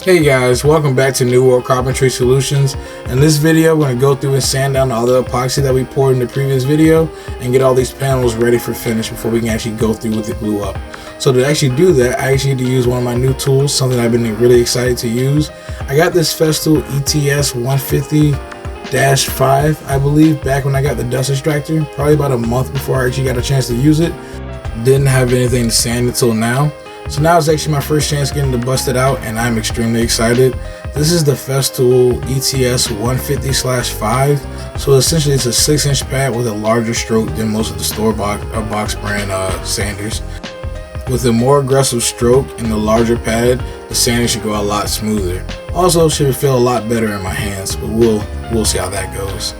Hey guys, welcome back to New World Carpentry Solutions. In this video, we're going to go through and sand down all the epoxy that we poured in the previous video and get all these panels ready for finish before we can actually go through with the glue up. So to actually do that, I actually need to use one of my new tools, something I've been really excited to use. I got this Festool ETS 150-5, I believe, back when I got the dust extractor, probably about a month before I actually got a chance to use it. Didn't have anything to sand until now. So now it's actually my first chance getting to bust it out, and I'm extremely excited. This is the Festool ETS 150-5. So essentially it's a 6-inch pad with a larger stroke than most of the store box brand sanders. With a more aggressive stroke and the larger pad, the sanding should go a lot smoother. Also, should feel a lot better in my hands, but we'll see how that goes.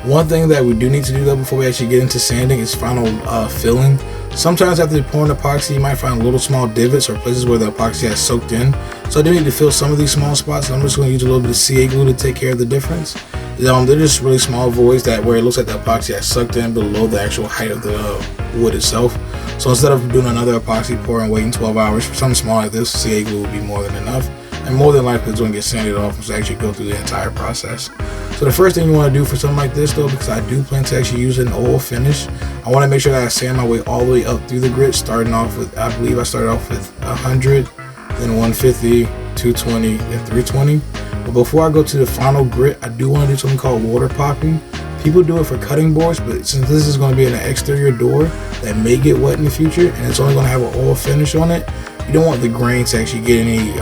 One thing that we do need to do though before we actually get into sanding is final filling. Sometimes after pouring epoxy, you might find little small divots or places where the epoxy has soaked in. So I do need to fill some of these small spots. So I'm just going to use a little bit of CA glue to take care of the difference. They're just really small voids that where it looks like the epoxy has sucked in below the actual height of the wood itself. So instead of doing another epoxy pour and waiting 12 hours for something small like this, CA glue would be more than enough. And more than likely it's going to get sanded off once I actually go through the entire process. So the first thing you want to do for something like this though, because I do plan to actually use an oil finish, I want to make sure that I sand my way all the way up through the grit, starting off with, I believe I started off with 100, then 150, 220, then 320. But before I go to the final grit, I do want to do something called water popping. People do it for cutting boards, but since this is going to be an exterior door that may get wet in the future, and it's only going to have an oil finish on it, you don't want the grain to actually get any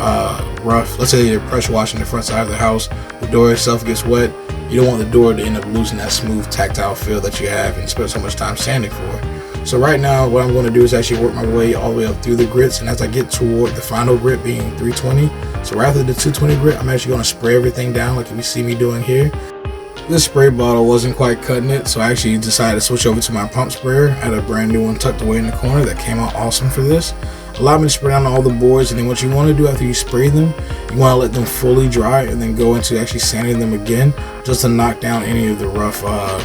rough. Let's say you're pressure washing the front side of the house, the door itself gets wet. You don't want the door to end up losing that smooth tactile feel that you have and spend so much time sanding for. So right now what I'm going to do is actually work my way all the way up through the grits, and as I get toward the final grit being 320, so after the 220 grit, I'm actually going to spray everything down like you see me doing here. This spray bottle wasn't quite cutting it, so I actually decided to switch over to my pump sprayer. I had a brand new one tucked away in the corner that came out awesome for this. Allow me to spray down all the boards, and then what you want to do after you spray them, you want to let them fully dry and then go into actually sanding them again, just to knock down any of the rough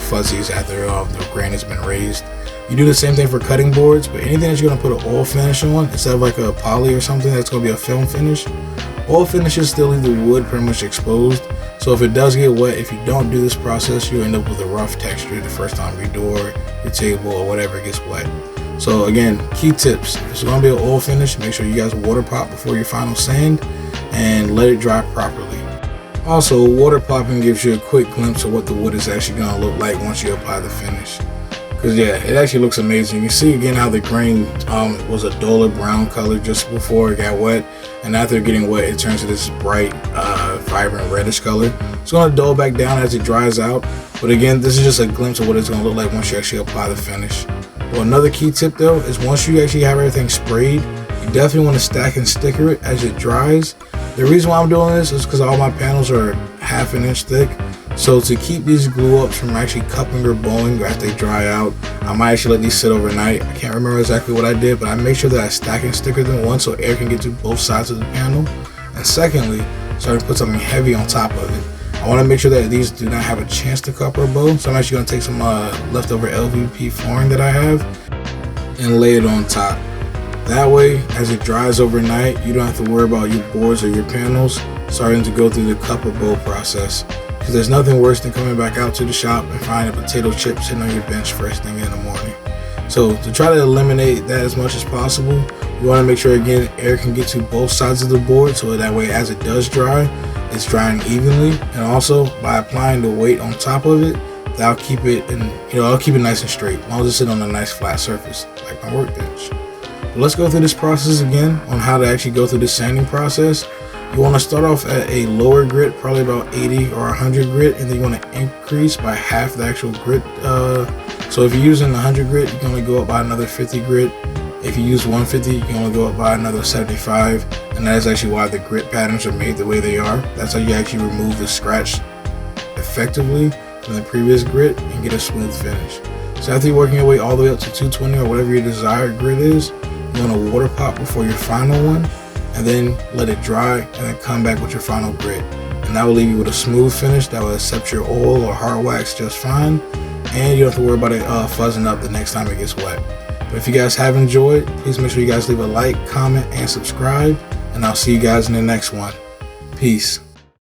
fuzzies after the grain has been raised. You do the same thing for cutting boards, but anything that you're going to put an oil finish on instead of like a poly or something that's going to be a film finish, oil finishes still leave the wood pretty much exposed. So if it does get wet, if you don't do this process, you end up with a rough texture the first time your door, your table, or whatever gets wet. So again, key tips: if it's going to be an oil finish, make sure you guys water pop before your final sand and let it dry properly. Also, water popping gives you a quick glimpse of what the wood is actually going to look like once you apply the finish. Because yeah, it actually looks amazing. You can see again how the grain was a duller brown color just before it got wet, and after getting wet it turns to this bright vibrant reddish color. It's going to dull back down as it dries out, but again, this is just a glimpse of what it's going to look like once you actually apply the finish. Well, another key tip though is once you actually have everything sprayed, you definitely want to stack and sticker it as it dries. The reason why I'm doing this is because all my panels are ½ an inch thick. So to keep these glue ups from actually cupping or bowing after they dry out, I might actually let these sit overnight. I can't remember exactly what I did, but I make sure that I stack and sticker them, one, so air can get to both sides of the panel, and secondly, so I can put something heavy on top of it. I want to make sure that these do not have a chance to cup or bow, so I'm actually going to take some leftover LVP flooring that I have and lay it on top. That way, as it dries overnight, you don't have to worry about your boards or your panels starting to go through the cup or bow process. Because there's nothing worse than coming back out to the shop and finding a potato chip sitting on your bench first thing in the morning. So to try to eliminate that as much as possible, you want to make sure again air can get to both sides of the board, so that way as it does dry, it's drying evenly. And also by applying the weight on top of it, that'll keep it I'll keep it nice and straight. I'll just sit on a nice flat surface like my workbench. But let's go through this process again on how to actually go through the sanding process. You want to start off at a lower grit, probably about 80 or 100 grit, and then you want to increase by half the actual grit. So if you're using 100 grit, you can only go up by another 50 grit. If you use 150, you can only go up by another 75, and that is actually why the grit patterns are made the way they are. That's how you actually remove the scratch effectively from the previous grit and get a smooth finish. So after you're working your way all the way up to 220 or whatever your desired grit is, you want to water pop before your final one, and then let it dry, and then come back with your final grit. And that will leave you with a smooth finish that will accept your oil or hard wax just fine, and you don't have to worry about it fuzzing up the next time it gets wet. But if you guys have enjoyed, please make sure you guys leave a like, comment, and subscribe, and I'll see you guys in the next one. Peace.